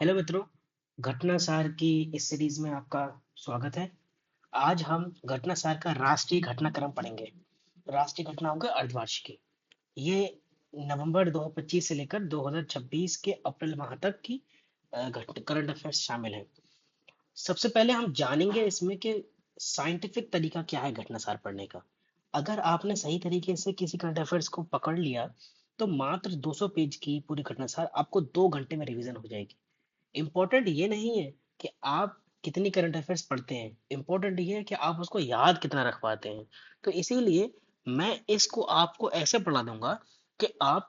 Hello मित्रों, घटनासार की इस सीरीज में आपका स्वागत है। आज हम घटनासार का राष्ट्रीय घटनाक्रम पढ़ेंगे। राष्ट्रीय घटनाओं के अर्धवार्षिकी ये नवंबर 2025 से लेकर 2026 के अप्रैल माह तक की करंट अफेयर्स शामिल है। सबसे पहले हम जानेंगे इसमें कि साइंटिफिक तरीका क्या है घटनासार पढ़ने का। अगर आपने सही तरीके से किसी करंट अफेयर्स को पकड़ लिया तो मात्र 200 पेज की पूरी घटनासार आपको 2 घंटे में रिवीजन हो जाएगी। इम्पोर्टेंट ये नहीं है कि आप कितनी करंट अफेयर्स पढ़ते हैं, इम्पोर्टेंट ये है कि आप उसको याद कितना रख पाते हैं। तो इसीलिए मैं इसको आपको ऐसे पढ़ा दूंगा कि आप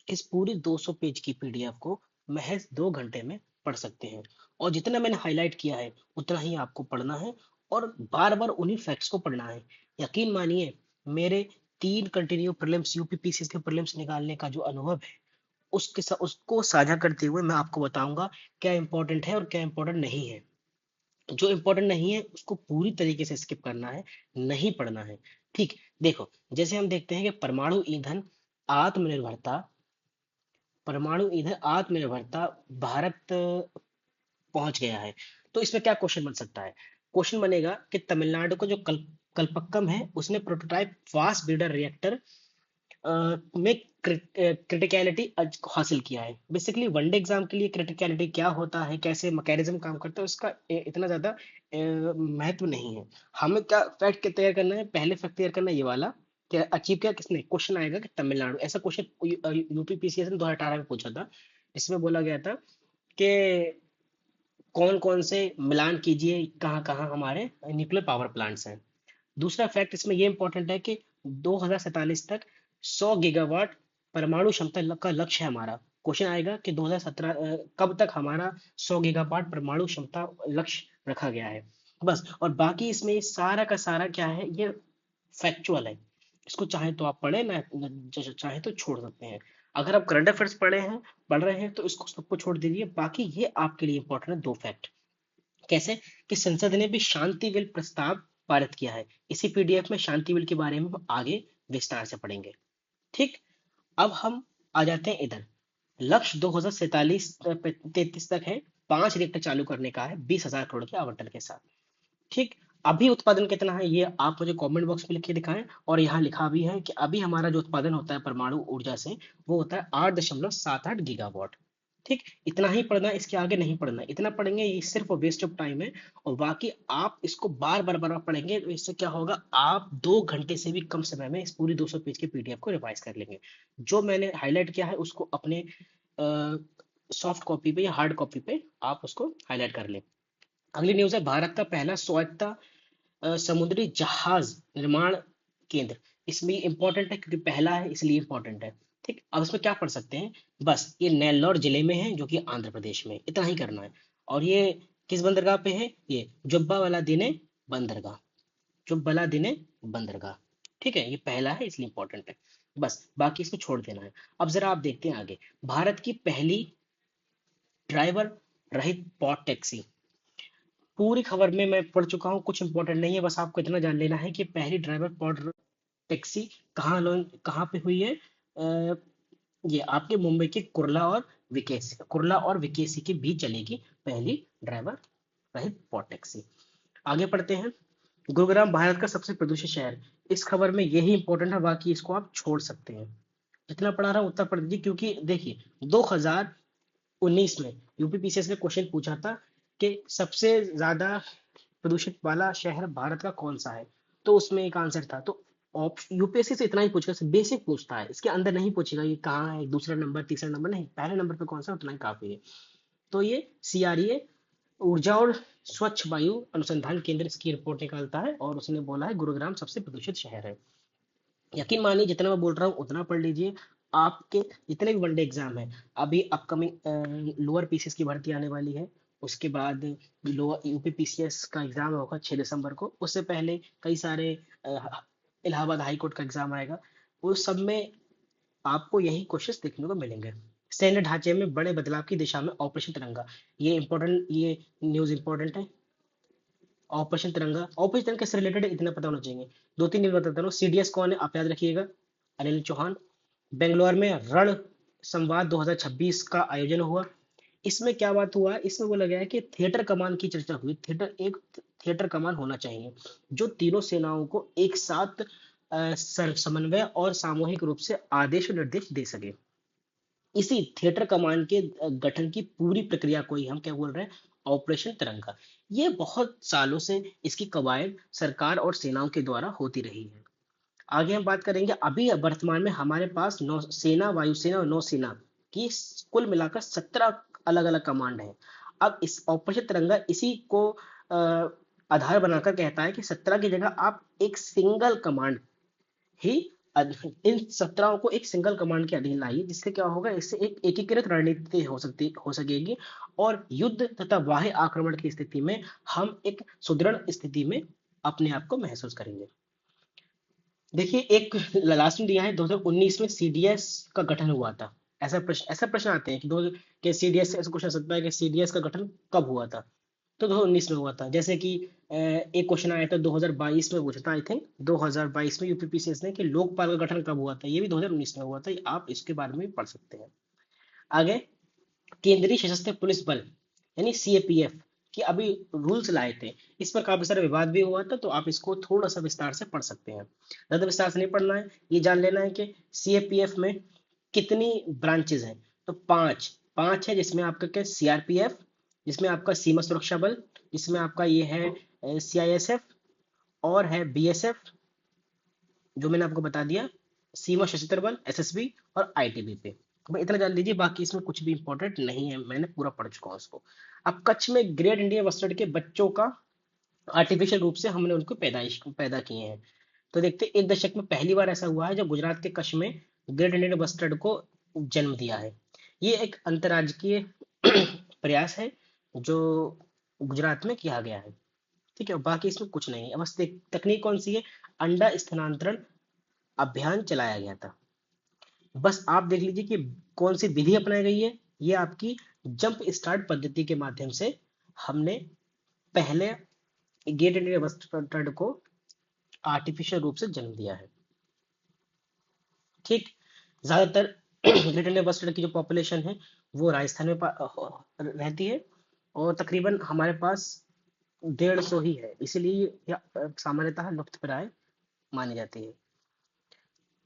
इस पूरी 200 पेज की पीडीएफ को महज 2 घंटे में पढ़ सकते हैं। और जितना मैंने हाईलाइट किया है उतना ही आपको पढ़ना है और बार बार उन्हीं फैक्ट्स को पढ़ना है। यकीन मानिए, मेरे 3 कंटिन्यू प्रीलिम्स यूपीपीसीएस के प्रीलिम्स निकालने का जो अनुभव है उसको साझा करते हुए मैं आपको बताऊंगा क्या इंपॉर्टेंट है और क्या इंपॉर्टेंट नहीं है। जो इंपॉर्टेंट नहीं है उसको पूरी तरीके से स्किप करना है, नहीं पढ़ना है। ठीक, देखो, जैसे हम देखते हैं कि आत्मनिर्भरता परमाणु ईंधन आत्मनिर्भरता भारत पहुंच गया है। तो इसमें क्या क्वेश्चन बन सकता है? क्वेश्चन बनेगा कि तमिलनाडु को जो कल्पक्कम है उसने प्रोटोटाइप फास्ट ब्रीडर रिएक्टर में क्रिटिकलिटी हासिल किया है। बेसिकली वनडे एग्जाम के लिए क्रिटिकलिटी क्या होता है, कैसे मैकेनिज्म काम करता है, उसका इतना ज्यादा महत्व नहीं है। हमें क्या फैक्ट तैयार करना है? पहले फैक्ट तैयार करना है ये वाला कि अचीव किया किसने। क्वेश्चन आएगा कि तमिलनाडु, ऐसा क्वेश्चन यूपीपीसीएस ने 2018 में पूछा था। इसमें बोला गया था कि कौन कौन से मिलान कीजिए, कहाँ कहाँ हमारे न्यूक्लियर पावर प्लांट्स हैं। दूसरा फैक्ट इसमें ये इंपॉर्टेंट है कि 2047 तक 100 गीगावाट परमाणु क्षमता का लक्ष्य है हमारा। क्वेश्चन आएगा कि 2017 कब तक हमारा 100 गीगावाट परमाणु क्षमता लक्ष्य रखा गया है। बस, और बाकी इसमें ये सारा का सारा क्या है, ये फैक्चुअल है। इसको चाहे तो आप पढ़े ना, चाहे तो छोड़ सकते हैं। अगर आप करंट अफेयर्स पढ़ रहे हैं तो इसको सबको छोड़ दीजिए। बाकी ये आपके लिए इंपॉर्टेंट है, 2 फैक्ट। कैसे? कि संसद ने भी शांति बिल प्रस्ताव पारित किया है। इसी पीडीएफ में शांति बिल के बारे में हम आगे विस्तार से पढ़ेंगे। ठीक, अब हम आ जाते हैं इधर। लक्ष्य 2047-33 तक है। 5 रिएक्टर चालू करने का है 20,000 करोड़ के आवंटन के साथ। ठीक, अभी उत्पादन कितना है ये आप मुझे कमेंट बॉक्स में लिख के दिखाएं। और यहाँ लिखा भी है कि अभी हमारा जो उत्पादन होता है परमाणु ऊर्जा से वो होता है 8.78 गीगावाट। ठीक, इतना ही पढ़ना है, इसके आगे नहीं पढ़ना है। इतना पढ़ेंगे ये सिर्फ वेस्ट ऑफ टाइम है। और बाकी आप इसको बार बार पढ़ेंगे तो इससे क्या होगा, आप 2 घंटे से भी कम समय में इस पूरी 200 पेज की पीडीएफ को रिवाइज कर लेंगे। जो मैंने हाईलाइट किया है उसको अपने सॉफ्ट कॉपी पे या हार्ड कॉपी पे आप उसको हाईलाइट कर लें। अगली न्यूज है, भारत का पहला स्वायत्त समुद्री जहाज निर्माण केंद्र। इसमें इंपॉर्टेंट है क्योंकि पहला है इसलिए इंपॉर्टेंट है। ठीक, अब इसमें क्या पढ़ सकते हैं? बस ये नेल्लौर जिले में है जो कि आंध्र प्रदेश में, इतना ही करना है। और ये किस बंदरगाह पे है? ये जुब्बा वाला दिने बंदरगाह, जुब्बला दिने बंदरगाह। ठीक है, ये पहला है इसलिए इंपॉर्टेंट है। बस बाकी इसको छोड़ देना है। अब जरा आप देखते हैं आगे। भारत की पहली ड्राइवर रहित पॉट टैक्सी। पूरी खबर में मैं पढ़ चुका हूँ, कुछ इंपॉर्टेंट नहीं है। बस आपको इतना जान लेना है कि पहली ड्राइवर पॉड टैक्सी कहाँ पे हुई है। ये आपके मुंबई के कुर्ला और विकेसी के बीच चलेगी पहली ड्राइवर रहित पॉड टैक्सी। आगे पढ़ते हैं। गुरुग्राम भारत का सबसे प्रदूषित शहर। इस खबर में यही इंपॉर्टेंट है, बाकी इसको आप छोड़ सकते हैं। जितना पढ़ा रहा हूँ उतना पढ़ दीजिए, क्योंकि देखिए 2019 में यूपीपीसीएस ने क्वेश्चन पूछा था कि सबसे ज्यादा प्रदूषित वाला शहर भारत का कौन सा है। तो उसमें एक आंसर था। तो यूपीएससी से इतना ही पूछेगा, बेसिक पूछता है, इसके अंदर नहीं पूछेगा ये कहाँ है, दूसरा नंबर तीसरा नंबर नहीं, पहले नंबर पे कौन सा, उतना ही काफी है। तो ये सीआरईए ऊर्जा और स्वच्छ वायु अनुसंधान केंद्र इसकी रिपोर्ट निकालता है और उसने बोला है गुरुग्राम सबसे प्रदूषित शहर है। यकीन मानिए जितना मैं बोल रहा हूँ उतना पढ़ लीजिए। आपके जितने भी वनडे एग्जाम है, अभी अपकमिंग लोअर पीसीएस की भर्ती आने वाली है। उसके बाद लोअर यूपी पीसीएस का एग्जाम होगा 6 दिसंबर को। उससे पहले कई सारे इलाहाबाद हाई कोर्ट का एग्जाम आएगा। उस सब में आपको यही क्वेश्चंस देखने को मिलेंगे। सैन्य ढांचे में बड़े बदलाव की दिशा में ऑपरेशन तिरंगा। ये न्यूज इंपॉर्टेंट है। ऑपरेशन तिरंगा से रिलेटेड इतना पता होना चाहिए। 2-3 न्यूज बताता हूँ। सीडीएस कौन है आप याद रखिएगा, अनिल चौहान। बेंगलोर में रण संवाद 2026 का आयोजन हुआ। इसमें क्या बात हुआ है, इसमें बोला गया है कि थिएटर कमान की चर्चा हुई। थिएटर कमान होना चाहिए जो तीनों सेनाओं को एक साथ समन्वय और सामूहिक रूप से आदेश और निर्देश दे सके। इसी थिएटर कमान के गठन की पूरी प्रक्रिया को ही हम क्या बोल रहे हैं, ऑपरेशन तिरंगा। ये बहुत सालों से इसकी कवायद सरकार और सेनाओं के द्वारा होती रही है। आगे हम बात करेंगे, अभी वर्तमान में हमारे पास नौसेना, वायुसेना और नौसेना की कुल मिलाकर 17 अलग अलग कमांड है। अब इस ऑपरेशन तिरंगा इसी को आधार बनाकर कहता है कि 17 की जगह आप एक सिंगल कमांड ही इन 17 को एक सिंगल कमांड के अधीन लाइए, जिससे क्या होगा, इससे एक एकीकृत रणनीति हो सकेगी और युद्ध तथा बाह्य आक्रमण की स्थिति में हम एक सुदृढ़ स्थिति में अपने आप को महसूस करेंगे। देखिए, एक लास्ट में दिया है 2019 में सीडीएस का गठन हुआ था। ऐसा प्रश्न आते हैं कि दो कि सीडीएस से ऐसा क्वेश्चन आ सकता है कि सीडीएस का गठन कब हुआ था। तो 2019 में हुआ था। जैसे कि एक क्वेश्चन आया था 2022 में पूछा था, आई थिंक 2022 में यूपीपीसीएस ने, कि लोकपाल का गठन कब हुआ था। ये भी 2019 में हुआ था। आप इसके बारे में भी पढ़ सकते हैं। आगे, केंद्रीय सशस्त्र पुलिस बल यानी सीएपीएफ की अभी रूल्स लाए थे। इस पर काफी सारा विवाद भी हुआ था, तो आप इसको थोड़ा सा विस्तार से पढ़ सकते हैं। ज्यादा विस्तार से नहीं पढ़ना है, ये जान लेना है कि सीएपीएफ में कितनी ब्रांचेज हैं। तो पांच पांच है, जिसमें आपका क्या, सीआरपीएफ, जिसमें आपका सीमा सुरक्षा बल, जिसमें आपका ये है सीआईएसएफ, और है बीएसएफ जो मैंने आपको बता दिया, सीमा सशस्त्र बल एसएसबी, और आईटीबीपी। भाई इतना जान लीजिए, बाकी इसमें कुछ भी इंपॉर्टेंट नहीं है, मैंने पूरा पढ़ चुका हूँ उसको। अब कच्छ में ग्रेट इंडिया मस्टर्ड के बच्चों का आर्टिफिशियल रूप से हमने उनको पैदा किए हैं। तो देखते हैं, एक दशक में पहली बार ऐसा हुआ है जब गुजरात के कच्छ में ग्रेट इंडियन बस्टर्ड को जन्म दिया है। ये एक अंतर्राज्यीय प्रयास है जो गुजरात में किया गया है। ठीक है, बाकी इसमें कुछ नहीं है। बस तकनीक कौन सी है, अंडा स्थानांतरण अभियान चलाया गया था। बस आप देख लीजिए कि कौन सी विधि अपनाई गई है। ये आपकी जंप स्टार्ट पद्धति के माध्यम से हमने पहले गेट इंडिया बस्टर्ड को आर्टिफिशियल रूप से जन्म दिया है। ठीक, ज्यादातर ग्रेट इंडिया बस्टर्ड की जो पॉपुलेशन है वो राजस्थान में रहती है, और तकरीबन हमारे पास 150 ही है, इसीलिए सामान्यतः लुप्तप्राय मानी जाती है।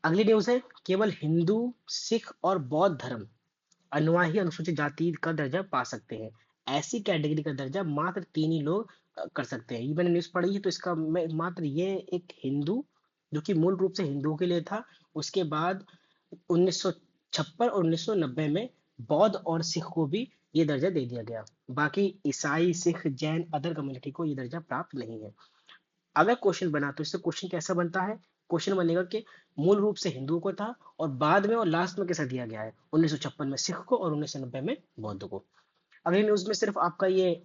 अगली न्यूज है, केवल हिंदू, सिख और बौद्ध धर्म अनुयायी अनुसूचित जाति का दर्जा पा सकते हैं। ऐसी कैटेगरी का दर्जा मात्र 3 ही लोग कर सकते हैं। ये मैंने न्यूज पढ़ी है, तो इसका मात्र ये एक हिंदू, जो कि मूल रूप से हिंदुओं के लिए था। उसके बाद 1956 और 1990 में बौद्ध और सिख को भी ये दर्जा दे दिया गया। बाकी ईसाई, सिख, जैन, अदर कम्युनिटी को ये दर्जा प्राप्त नहीं है। अगर क्वेश्चन बना तो इससे क्वेश्चन कैसा बनता है, क्वेश्चन बनेगा कि मूल रूप से हिंदुओं को था और बाद में और लास्ट में कैसा दिया गया है, 1956 में सिख को और 1990 में बौद्ध को। अगली न्यूज में सिर्फ आपका ये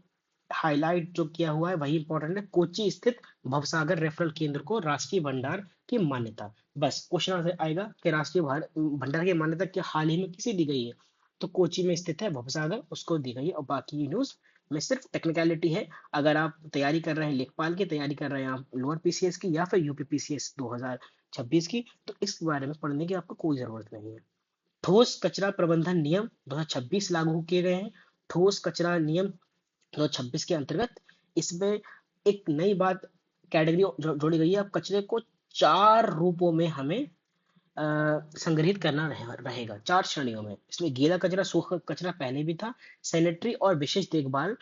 हाईलाइट जो किया हुआ है वही इंपॉर्टेंट है, कोची स्थित भवसागर रेफरल केंद्र को राष्ट्रीय भंडार की मान्यता। बस क्वेश्चन आएगा कि राष्ट्रीय भंडार की मान्यता क्या हाल ही में किसे दी गई है, तो कोची में स्थित है भवसागर, उसको दी गई है। और बाकी न्यूज में सिर्फ टेक्निकलिटी है। अगर आप तैयारी कर रहे हैं, लेखपाल की तैयारी कर रहे हैं, आप लोअर पीसीएस की या फिर यूपी पीसीएस 2026 की, तो इस बारे में पढ़ने की आपको कोई जरूरत नहीं है। ठोस कचरा प्रबंधन नियम 2026 लागू किए गए हैं। ठोस कचरा नियम 2026 के अंतर्गत इसमें एक नई बात कैटेगरी जोड़ी गई है। अब कचरे को 4 रूपों में हमें संग्रहित करना रहेगा, 4 श्रेणियों में। इसमें गीला कचरा, सूखा कचरा पहले भी था, सैनिटरी और विशेष देखभाल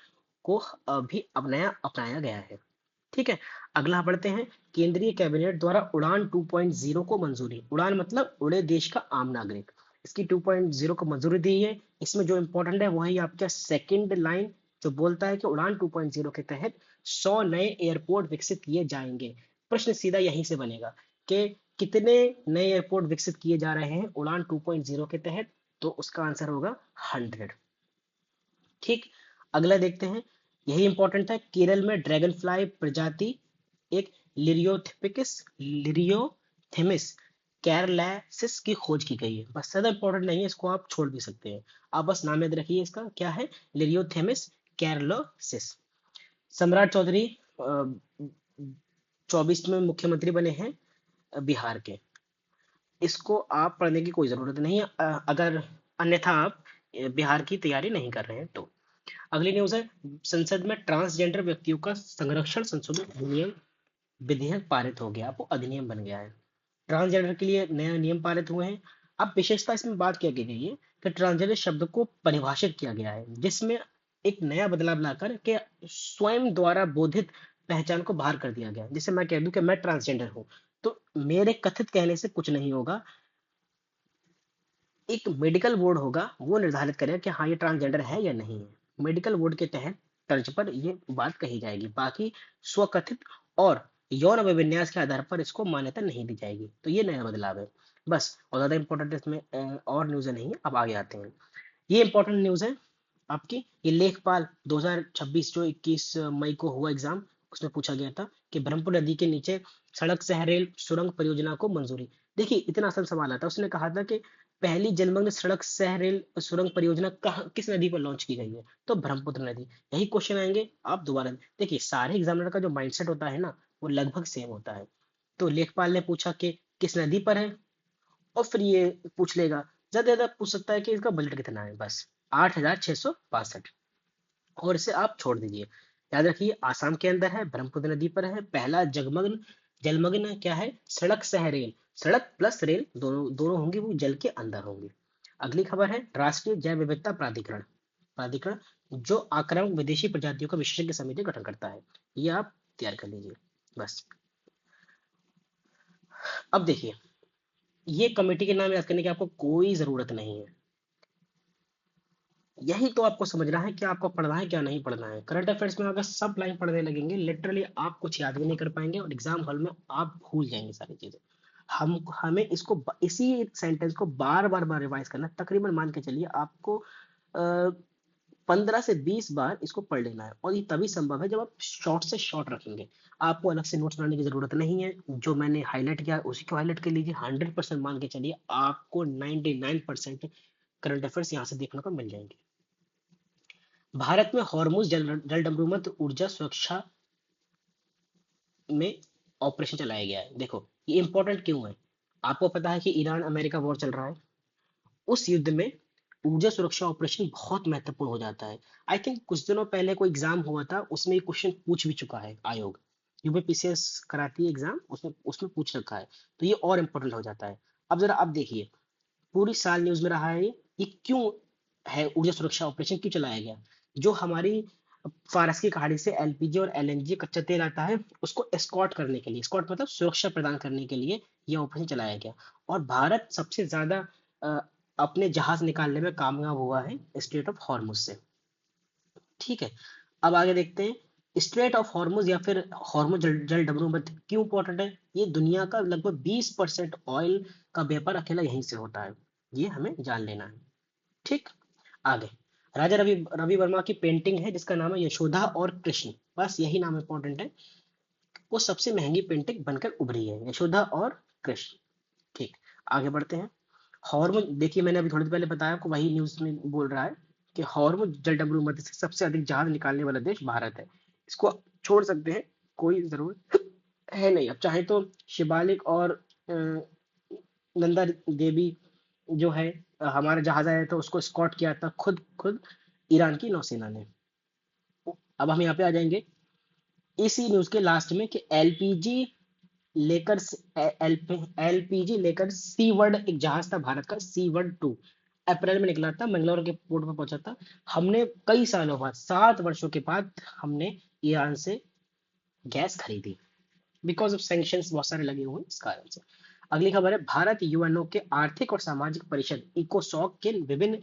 को भी अपनाया गया है। ठीक है, अगला बढ़ते हैं। केंद्रीय कैबिनेट द्वारा उड़ान 2.0 को मंजूरी। उड़ान मतलब उड़े देश का आम नागरिक। इसकी 2.0 को मंजूरी दी है। इसमें जो इंपॉर्टेंट है वही आपका सेकंड लाइन जो बोलता है कि उड़ान 2.0 के तहत 100 नए एयरपोर्ट विकसित किए जाएंगे। प्रश्न सीधा यहीं से बनेगा कि कितने नए एयरपोर्ट विकसित किए जा रहे हैं उड़ान 2.0 के तहत, तो उसका आंसर होगा 100। ठीक, अगला देखते हैं। यही इंपॉर्टेंट है, केरल में ड्रैगन फ्लाई प्रजाति एक लिरियोथेमिस कैरलैसिस की खोज की गई है। बस ज्यादा इंपॉर्टेंट नहीं है, इसको आप छोड़ भी सकते हैं। आप बस नाम याद रखिए, इसका क्या है, लिरियोथेमिस कैरलोसिस। सम्राट चौधरी 24 में मुख्यमंत्री बने हैं बिहार के। इसको आप पढ़ने की कोई जरूरत नहीं है। अगर अन्यथा आप बिहार की तैयारी नहीं कर रहे हैं तो। अगली न्यूज है, संसद में ट्रांसजेंडर व्यक्तियों का संरक्षण संशोधन अधिनियम विधेयक पारित हो गया, वो अधिनियम बन गया है। ट्रांसजेंडर के लिए नए नियम पारित हुए हैं। अब विशेषता इसमें बात क्या की गई है कि ट्रांसजेंडर शब्द को परिभाषित किया गया है, जिसमें एक नया बदलाव लाकर के स्वयं द्वारा बोधित पहचान को बाहर कर दिया गया है। जैसे मैं कह दूं कि मैं ट्रांसजेंडर हूं, तो मेरे कथित कहने से कुछ नहीं होगा, एक मेडिकल बोर्ड होगा, वो निर्धारित करेगा कि हाँ ये ट्रांसजेंडर है या नहीं है। मेडिकल बोर्ड के तहत तर्ज पर ये बात कही जाएगी, बाकी स्वकथित और यौन अभिविन्यास के आधार पर इसको मान्यता नहीं दी जाएगी। तो ये नया बदलाव है बस, और ज्यादा इंपॉर्टेंट इसमें और न्यूज़ नहीं है। अब आगे आते हैं, ये इंपॉर्टेंट न्यूज़ है आपकी। ये लेखपाल 2026 जो 21 मई को हुआ एग्जाम, उसमें पूछा गया था कि ब्रह्मपुत्र नदी के नीचे सड़क सह रेल सुरंग परियोजना को मंजूरी। देखिए इतना आसान सवाल आता, उसने कहा था कि पहली जलमग्न सड़क सह रेल सुरंग परियोजना कहाँ किस नदी पर लॉन्च की गई है, तो ब्रह्मपुत्र नदी। यही क्वेश्चन आएंगे आप दोबारा। देखिए सारे एग्जामिनर का जो माइंडसेट होता है ना, वो लगभग सेम होता है। तो लेखपाल ने पूछा कि किस नदी पर है, और फिर ये पूछ लेगा, ज्यादा से ज्यादा पूछ सकता है कि इसका बजट कितना है, बस 8,662, और इसे आप छोड़ दीजिए। याद रखिए आसाम के अंदर है, ब्रह्मपुत्र नदी पर है, पहला जगमग्न जलमग्न क्या है, सड़क सह रेल, सड़क प्लस रेल दोनों दोनों होंगी, वो जल के अंदर होंगी। अगली खबर है, राष्ट्रीय जैव विविधता प्राधिकरण, प्राधिकरण जो आक्रामक विदेशी प्रजातियों का विशेषज्ञ समिति गठन करता है, ये आप तैयार कर लीजिए बस। अब देखिए, ये कमेटी के नाम याद करने की आपको कोई जरूरत नहीं है, यही तो आपको समझना है कि आपको पढ़ना है क्या नहीं पढ़ना है। करंट अफेयर्स में अगर सब लाइन पढ़ने लगेंगे, लिटरली आप कुछ याद भी नहीं कर पाएंगे, और एग्जाम हॉल में आप भूल जाएंगे सारी चीजें। हमें इसको इसी सेंटेंस को बार बार बार रिवाइज करना है। तकरीबन मान के चलिए आपको 15 से 20 बार इसको पढ़ लेना है, और ये तभी संभव है जब आप शॉर्ट से शॉर्ट रखेंगे। आपको अलग से नोट्स बनाने की जरूरत नहीं है, जो मैंने हाईलाइट किया उसी को हाईलाइट कर लीजिए। 100% मान के चलिए आपको 99% करंट अफेयर्स यहाँ से देखने को मिल जाएंगे। भारत में हॉर्मुज जलडमरूमत ऊर्जा सुरक्षा में ऑपरेशन चलाया गया है। देखो ये इंपॉर्टेंट क्यों है, आपको पता है कि ईरान अमेरिका वॉर चल रहा है, उस युद्ध में ऊर्जा सुरक्षा ऑपरेशन बहुत महत्वपूर्ण हो जाता है। आई थिंक कुछ दिनों पहले कोई एग्जाम हुआ था, उसमें ये क्वेश्चन पूछ भी चुका है आयोग, यूपीपीसीएस कराती है एग्जाम, उसमें उसमें पूछ रखा है, तो ये और इम्पोर्टेंट हो जाता है। अब जरा आप देखिए, पूरी साल न्यूज में रहा है ये क्यों है, ऊर्जा सुरक्षा ऑपरेशन क्यों चलाया गया। जो हमारी फारस की खाड़ी से एलपीजी और एलएनजी कच्चा तेल आता है, उसको एस्कॉर्ट करने के लिए, एस्कॉर्ट मतलब सुरक्षा प्रदान करने के लिए यह ऑपरेशन चलाया गया। और भारत सबसे ज्यादा अ, अपने जहाज निकालने में कामयाब हुआ है स्ट्रेट ऑफ हॉर्मुज से। ठीक है, अब आगे देखते हैं, स्ट्रेट ऑफ हॉर्मुज या फिर हॉर्मुज जल डमरूमत क्यों इंपॉर्टेंट है। ये दुनिया का लगभग 20% ऑयल का व्यापार अकेला यहीं से होता है, ये हमें जान लेना है। ठीक, आगे, राजा रवि रवि वर्मा की पेंटिंग है जिसका नाम है यशोदा और कृष्ण, बस यही नाम इंपॉर्टेंट है। वो सबसे महंगी पेंटिंग बनकर उभरी है, यशोदा और कृष्ण। ठीक, आगे बढ़ते हैं। हॉर्मोन, देखिए मैंने अभी थोड़ी देर पहले बताया आपको, वही न्यूज में बोल रहा है कि हॉर्मोन जल डमरूमति से सबसे अधिक जहाज निकालने वाला देश भारत है। इसको आप छोड़ सकते हैं, कोई जरूरत है नहीं। अब चाहे तो शिवालिक और नंदा देवी जो है, हमारा जहाज आया था उसको स्कॉट किया था खुद खुद ईरान की नौसेना ने। अब हम यहाँ पे आ जाएंगे इसी न्यूज के लास्ट में कि एलपीजी लेकर एलपीजी लेकर सी वर्ड एक जहाज था भारत का, सी वर्ड 2 अप्रैल में निकला था, मंगलौर के पोर्ट पर पहुंचा था। हमने कई सालों बाद, 7 वर्षों के बाद हमने ईरान से गैस खरीदी, बिकॉज ऑफ सैंक्शंस बहुत सारे लगे हुए हैं इस कारण से। अगली खबर है, भारत यूएनओ के आर्थिक और सामाजिक परिषद इकोसॉक के विभिन्न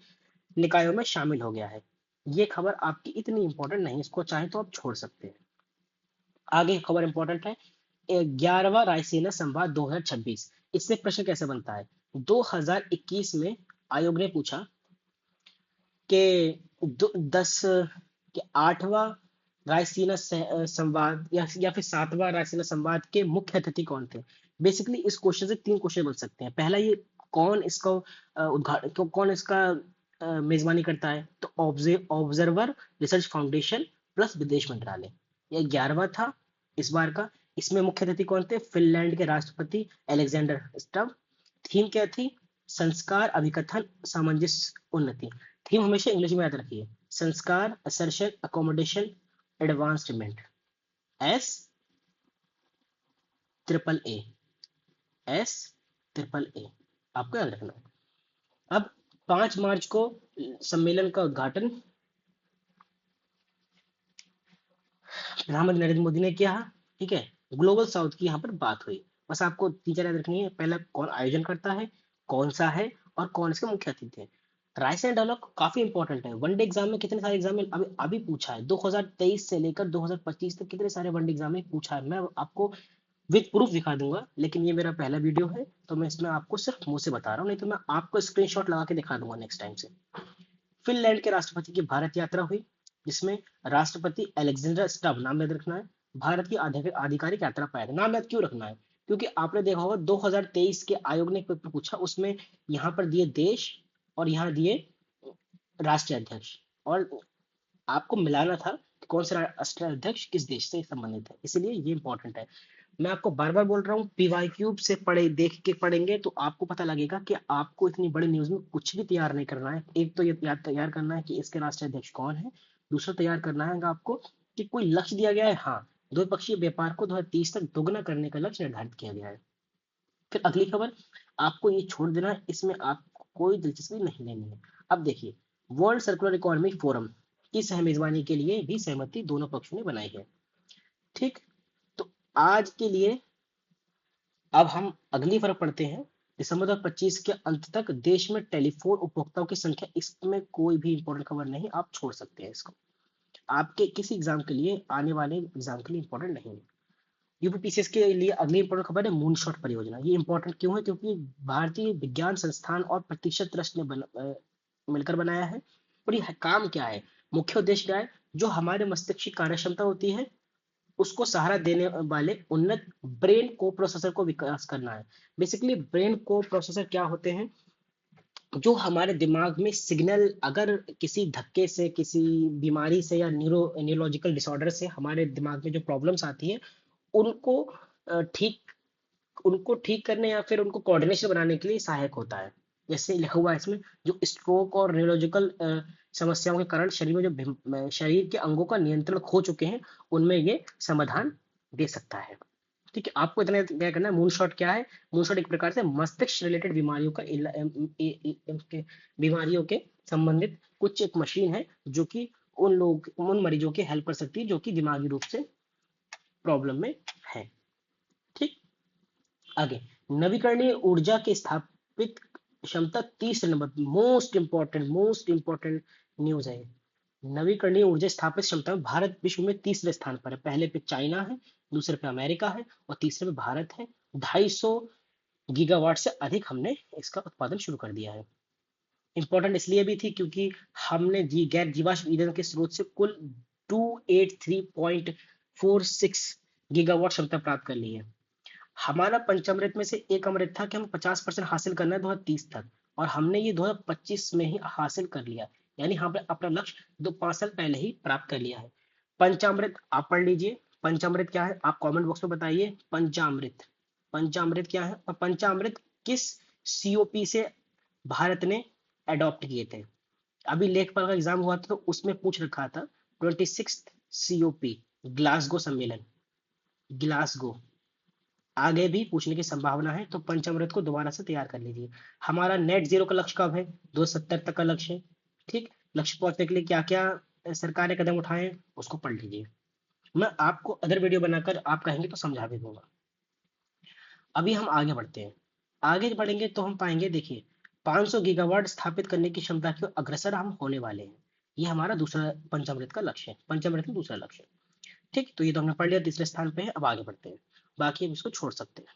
निकायों में शामिल हो गया है। ये खबर आपकी इतनी इंपॉर्टेंट नहीं, इसको चाहे तो आप छोड़ सकते हैं। आगे खबर इंपॉर्टेंट है, 11वां रायसीना संवाद 2026, इससे प्रश्न कैसे बनता है। 2021 में आयोग ने पूछा कि 10 के 8वां रायसीना संवाद या फिर 7वां रायसीना संवाद के मुख्य अतिथि कौन थे। बेसिकली इस क्वेश्चन से 3 क्वेश्चन बन सकते हैं। पहला ये, कौन इसका उद्घाटन, कौन इसका मेजबानी करता है, तो ऑब्जर्वर रिसर्च फाउंडेशन प्लस विदेश मंत्रालय। ये 11वां था इस बार का। इसमें मुख्य अतिथि कौन थे, फिनलैंड के राष्ट्रपति अलेक्जेंडर स्टब। थीम क्या थी, संस्कार अभिकथन सामंजस्य उन्नति। थीम हमेशा इंग्लिश में याद रखिए। संस्कार, assertion, accommodation, advancement. S triple A, S triple A, आपको याद रखना है। अब 5 मार्च को सम्मेलन का उद्घाटन प्रधानमंत्री नरेंद्र मोदी ने किया। ठीक है, ग्लोबल साउथ की यहाँ पर बात हुई। बस आपको 3 4 याद रखनी है। पहला, कौन आयोजन करता है, कौन सा है, और कौन इसके मुख्य अतिथि है। राइस एंड डायलॉग काफी इंपॉर्टेंट है। वनडे एग्जाम में कितने सारे एग्जाम में अभी अभी पूछा है, 2023 से लेकर 2025 तक कितने सारे वनडे एग्जाम में पूछा है। मैं आपको विद प्रूफ दिखा दूंगा, लेकिन ये मेरा पहला वीडियो है तो मैं इसमें आपको सिर्फ मुंह से बता रहा हूँ, नहीं तो मैं आपको स्क्रीनशॉट लगा के दिखा दूंगा नेक्स्ट टाइम से। फिनलैंड के राष्ट्रपति की भारत यात्रा हुई, जिसमें राष्ट्रपति अलेक्जेंडर स्टब, नाम याद रखना है, भारत की आधिकारिक यात्रा पर आए थे। नाम याद क्यों रखना है? क्योंकि आपने देखा होगा 2023 के आयोग ने एक पेपर पूछा, उसमें यहाँ पर दिए देश और यहाँ दिए राष्ट्रीय अध्यक्ष, और आपको मिलाना था कि कौन सा राष्ट्रीय अध्यक्ष किस देश से संबंधित है, इसलिए ये इंपॉर्टेंट है। मैं आपको बार बार बोल रहा हूँ, पीवाई क्यूब से पढ़े देख के पढ़ेंगे तो आपको पता लगेगा कि आपको इतनी बड़ी न्यूज में कुछ भी तैयार नहीं करना है। एक तो ये याद तैयार करना है कि इसके राष्ट्रीय अध्यक्ष कौन है, दूसरा तैयार करना है आपको कि कोई लक्ष्य दिया गया है। हाँ, द्विपक्षीय व्यापार को 2030 तक दोगुना करने का लक्ष्य निर्धारित किया गया है। फिर अगली खबर, आपको ये छोड़ देना है, इसमें आपको कोई दिलचस्पी नहीं लेनी है। अब देखिए, वर्ल्ड सर्कुलर इकोनॉमिक फोरम की सह मेजबानी के लिए भी सहमति दोनों पक्षों ने बनाई है। ठीक, तो आज के लिए अब हम अगली खबर पढ़ते हैं। दिसंबर 2025 के अंत तक देश में टेलीफोन उपभोक्ताओं की संख्या, इसमें कोई भी इंपॉर्टेंट खबर नहीं, आप छोड़ सकते हैं इसको। आपके किसी एग्जाम के लिए, आने वाले एग्जाम के लिए इंपॉर्टेंट नहीं है। यूपीपीसीएस के लिए अगली इंपॉर्टेंट खबर है मूनशॉट परियोजना। ये इंपॉर्टेंट क्यों है? क्योंकि भारतीय विज्ञान संस्थान और प्रतीक्षा ट्रस्ट ने मिलकर बनाया है। और ये काम क्या है, मुख्य उद्देश्य क्या है? जो हमारे मस्तिष्क की कार्य क्षमता होती है, उसको सहारा देने वाले उन्नत ब्रेन को प्रोसेसर को विकास करना है। बेसिकली ब्रेन को प्रोसेसर क्या होते हैं? जो हमारे दिमाग में सिग्नल, अगर किसी धक्के से, किसी बीमारी से या न्यूरोलॉजिकल डिसऑर्डर से हमारे दिमाग में जो प्रॉब्लम्स आती हैं, उनको ठीक उनको ठीक करने या फिर उनको कोऑर्डिनेशन बनाने के लिए सहायक होता है। जैसे लिखा हुआ है इसमें, जो स्ट्रोक और न्यूरोलॉजिकल समस्याओं के कारण शरीर में जो शरीर के अंगों का नियंत्रण खो चुके हैं, उनमें ये समाधान दे सकता है। ठीक है, आपको इतना क्या करना है। मूनशॉट क्या है? मूनशॉट एक प्रकार से मस्तिष्क रिलेटेड बीमारियों का बीमारियों के संबंधित कुछ एक मशीन है, जो कि उन मरीजों की हेल्प कर सकती है जो कि दिमागी रूप से प्रॉब्लम में है। ठीक, आगे, नवीकरणीय ऊर्जा के स्थापित क्षमता तीसरे नंबर, मोस्ट इंपॉर्टेंट न्यूज है। नवीकरणीय ऊर्जा स्थापित क्षमता में भारत विश्व में तीसरे स्थान पर है। पहले पे चाइना है, दूसरे पे अमेरिका है, और तीसरे पे भारत है। 250 गीगावाट से अधिक हमने इसका उत्पादन शुरू कर दिया है। इंपॉर्टेंट इसलिए भी थी क्योंकि हमने गैर जीवाश्म ईंधन के स्रोत से कुल 283.46 गीगावाट क्षमता प्राप्त कर ली है। हमारा पंचामृत में से एक अमृत था कि हमें 50% हासिल करना है 2030 तक, और हमने ये 2025 में ही हासिल कर लिया। यानी हमने अपना लक्ष्य 2 5 साल पहले ही प्राप्त कर लिया है। पंचामृत आप पढ़ लीजिए। पंचामृत क्या है, आप कमेंट बॉक्स में बताइए। पंचामृत, पंचामृत क्या है, और पंचामृत किस सीओपी से भारत ने अडॉप्ट किए थे? अभी लेखपाल का एग्जाम हुआ था तो उसमें पूछ रखा था। 26 सीओपी, ग्लासगो सम्मेलन, ग्लासगो, आगे भी पूछने की संभावना है, तो पंचामृत को दोबारा से तैयार कर लीजिए। हमारा नेट जीरो का लक्ष्य कब है? 2070 तक का लक्ष्य है। ठीक, लक्ष्य पहुंचने के लिए क्या क्या सरकार ने कदम उठाए हैं, उसको पढ़ लीजिए। मैं आपको अदर वीडियो बनाकर, आप कहेंगे तो समझा भी दूंगा। अभी हम आगे बढ़ते हैं। आगे बढ़ेंगे तो हम पाएंगे, देखिए, 500 गीगावाट स्थापित करने की क्षमता की ओर अग्रसर हम होने वाले हैं। ये हमारा दूसरा पंचामृत का लक्ष्य है, पंचामृत में दूसरा लक्ष्य है। ठीक, तो ये तो हमने पढ़ लिया, तीसरे स्थान पे है। अब आगे बढ़ते हैं, बाकी हम इसको छोड़ सकते हैं।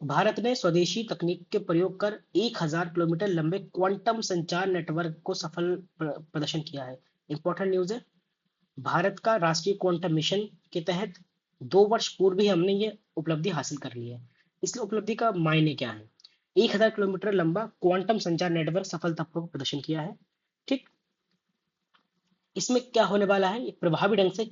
भारत ने स्वदेशी तकनीक के प्रयोग कर 1000 किलोमीटर लंबे क्वांटम संचार नेटवर्क को सफल प्रदर्शन किया है। इंपॉर्टेंट न्यूज है। भारत का राष्ट्रीय क्वांटम मिशन के तहत 2 वर्ष पूर्व ही हमने ये उपलब्धि हासिल कर ली है। इस उपलब्धि का मायने क्या है? 1000 किलोमीटर लंबा क्वांटम संचार नेटवर्क सफलतापूर्वक प्रदर्शन किया है। ठीक, इसमें क्या होने वाला है? प्रभावी ढंग से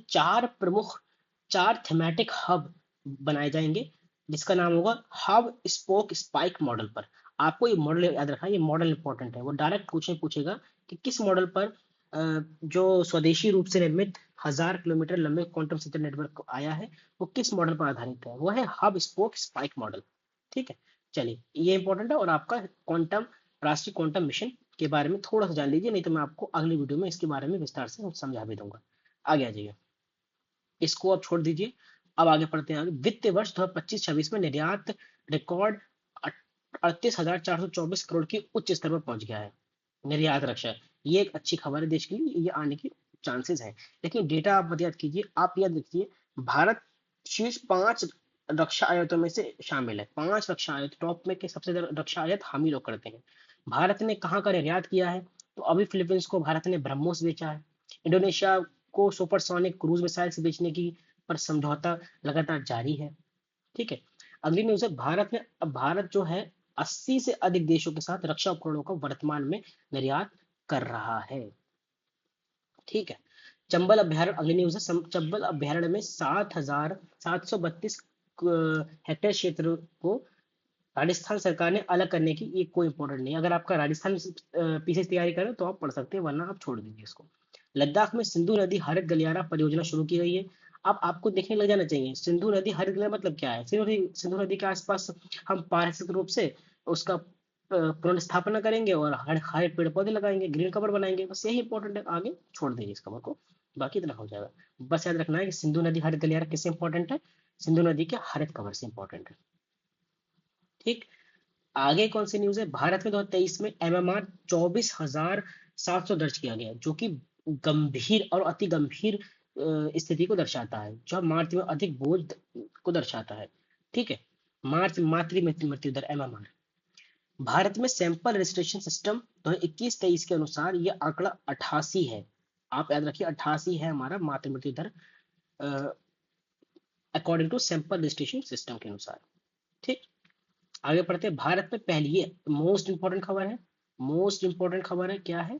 चार थेमेटिक हब बनाए जाएंगे, जिसका नाम होगा हब स्पोक स्पाइक मॉडल पर। आपको ये मॉडल याद रखना है, ये मॉडल इंपॉर्टेंट है, वो डायरेक्ट क्वेश्चन पूछेगा कि किस मॉडल पर जो स्वदेशी रूप से निर्मित 1000 किलोमीटर लंबे क्वांटम सेंसर नेटवर्क आया है, वो किस मॉडल पर आधारित है? वो है हब स्पोक स्पाइक मॉडल। ठीक है, चलिए ये इंपॉर्टेंट है। और आपका क्वांटम, राष्ट्रीय क्वांटम मिशन के बारे में थोड़ा सा जान लीजिए, नहीं तो मैं आपको अगली वीडियो में इसके बारे में विस्तार से समझा भी दूंगा। आगे आ जाइए, इसको अब छोड़ दीजिए। अब आगे पढ़ते हैं। आगे वित्तीय वर्ष 2025-26 में निर्यात रिकॉर्ड 38,424 करोड़ की उच्च स्तर पर पहुंच गया है। निर्यात रक्षा, ये एक अच्छी खबर है देश के लिए, ये आने की चांसेस है। लेकिन डेटा आप मत याद कीजिए, आप याद रखिए, भारत शीर्ष 5 रक्षा आयातों में से शामिल है। 5 रक्षा आयात टॉप में के सबसे ज्यादा रक्षा आयात हम ही लोग करते हैं। भारत ने कहाँ का निर्यात किया है? तो अभी फिलीपींस को भारत ने ब्रह्मोस बेचा है। इंडोनेशिया को सुपरसोनिक क्रूज मिसाइल्स बेचने की पर समझौता लगातार जारी है। ठीक है, अगली न्यूज है, भारत जो है 80 से अधिक देशों के साथ रक्षा उपकरणों का वर्तमान में निर्यात कर रहा है। ठीक है, चंबल अभ्यारण्य, अगली न्यूज है, चंबल अभ्यारण्य में 7,732 हेक्टेयर क्षेत्र को राजस्थान सरकार ने अलग करने की, ये कोई इंपॉर्टेंट नहीं है। अगर आपका राजस्थान पीछे से तैयारी करें तो आप पढ़ सकते हैं, वरना आप छोड़ दीजिए इसको। लद्दाख में सिंधु नदी हरित गलियारा परियोजना शुरू की गई है। अब आपको देखने लग जाना चाहिए, सिंधु नदी हरित गलियारा मतलब क्या है। सिंधु नदी के आसपास हम पारिस्थितिक रूप से उसका पुनर्स्थापना करेंगे और हरे हरे पेड़ पौधे लगाएंगे, ग्रीन कवर बनाएंगे, बस यही इंपॉर्टेंट है। आगे छोड़ दीजिए इस खबर को, बाकी इतना हो जाएगा। बस याद रखना है कि सिंधु नदी हरित गलियारा किससे इंपॉर्टेंट है? सिंधु नदी के हरित कवर से इंपॉर्टेंट है। ठीक, आगे कौन सी न्यूज है? भारत में 2023 में एमएमआर 24,700 दर्ज किया गया, जो कि गंभीर और अति गंभीर स्थिति को दर्शाता है, जो मार्च में अधिक बोझ को दर्शाता है। ठीक है, मार्च मातृ मृत्यु मृत्यु दर एमएमआर। भारत में सैंपल रजिस्ट्रेशन सिस्टम 2021-23 के अनुसार ये आंकड़ा 88 है। आप याद रखिए 88 है हमारा मातृ मृत्यु दर, according to sample registration system के अनुसार। ठीक, आगे पढ़ते हैं। भारत में पहली, ये मोस्ट इंपॉर्टेंट खबर है, मोस्ट इंपॉर्टेंट खबर है, क्या है?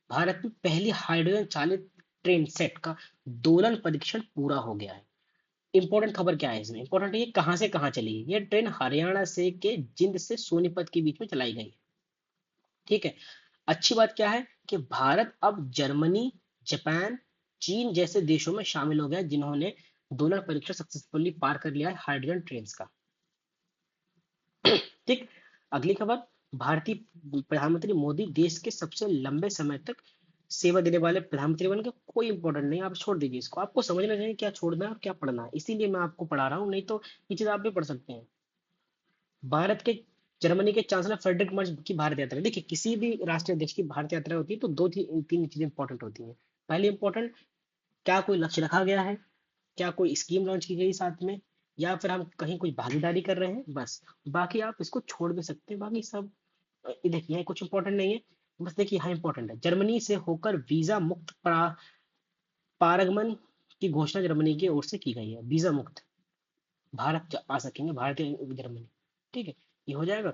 भारत में पहली हाइड्रोजन चालित ट्रेन सेट का दोलन परीक्षण पूरा हो गया है। इंपॉर्टेंट खबर क्या है इसमें? इंपॉर्टेंट ये कहां से कहां चली है। ये ट्रेन हरियाणा से के जिंद से सोनीपत के बीच में चलाई गई है। ठीक है, अच्छी बात क्या है कि भारत अब जर्मनी, जापान, चीन जैसे देशों में शामिल हो गया है, जिन्होंने दोलन परीक्षण सक्सेसफुली पार कर लिया है हाइड्रोजन ट्रेन का। ठीक, अगली खबर, भारतीय प्रधानमंत्री मोदी देश के सबसे लंबे समय तक सेवा देने वाले प्रधानमंत्री बन गए। कोई इंपॉर्टेंट नहीं, आप छोड़ दीजिए इसको। आपको समझना चाहिए क्या छोड़ना है और क्या पढ़ना है, इसीलिए मैं आपको पढ़ा रहा हूँ, नहीं तो ये चीज आप भी पढ़ सकते हैं। भारत के जर्मनी के चांसलर फ्रेडरिक मर्ज की भारत यात्रा। देखिए, किसी भी राष्ट्रीय अध्यक्ष की भारत यात्रा होती है तो दो तीन चीजें इंपॉर्टेंट होती हैं। पहली इंपॉर्टेंट, क्या कोई लक्ष्य रखा गया है, क्या कोई स्कीम लॉन्च की गई साथ में, या फिर हम कहीं कोई भागीदारी कर रहे हैं, बस। बाकी आप इसको छोड़ भी सकते हैं, बाकी सब ये देखिए कुछ इंपॉर्टेंट नहीं है। बस देखिए, हाँ इंपॉर्टेंट है, जर्मनी से होकर वीजा मुक्त पारगमन की घोषणा जर्मनी की ओर से की गई है। वीजा मुक्त भारत आ सकेंगे भारतीय जर्मनी। ठीक है, ये हो जाएगा।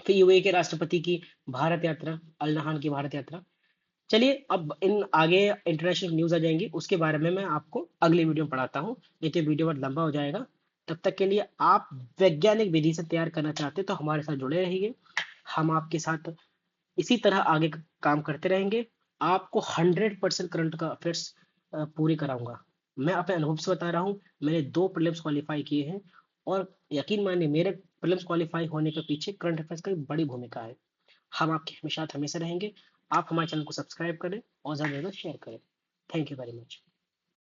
फिर यूएई के राष्ट्रपति की भारत यात्रा, अल नहान की भारत यात्रा। चलिए, अब इन आगे इंटरनेशनल न्यूज आ जाएंगी, उसके बारे में मैं आपको अगली वीडियो में पढ़ाता हूँ, नहीं तो वीडियो बहुत लंबा हो जाएगा। तब तक के लिए आप वैज्ञानिक विधि से तैयार करना चाहते हैं तो हमारे साथ जुड़े रहिए। हम आपके साथ इसी तरह आगे काम करते रहेंगे। आपको 100% करंट का अफेयर्स पूरी कराऊंगा। मैं अपने अनुभव से बता रहा हूँ, मैंने 2 प्रीलिम्स क्वालिफाई किए हैं, और यकीन मानिए मेरे प्रीलिम्स क्वालिफाई होने के पीछे करंट अफेयर्स की बड़ी भूमिका है। हम आपके साथ हमेशा रहेंगे। आप हमारे चैनल को सब्सक्राइब करें और ज़्यादा से ज़्यादा शेयर करें। Thank you very much.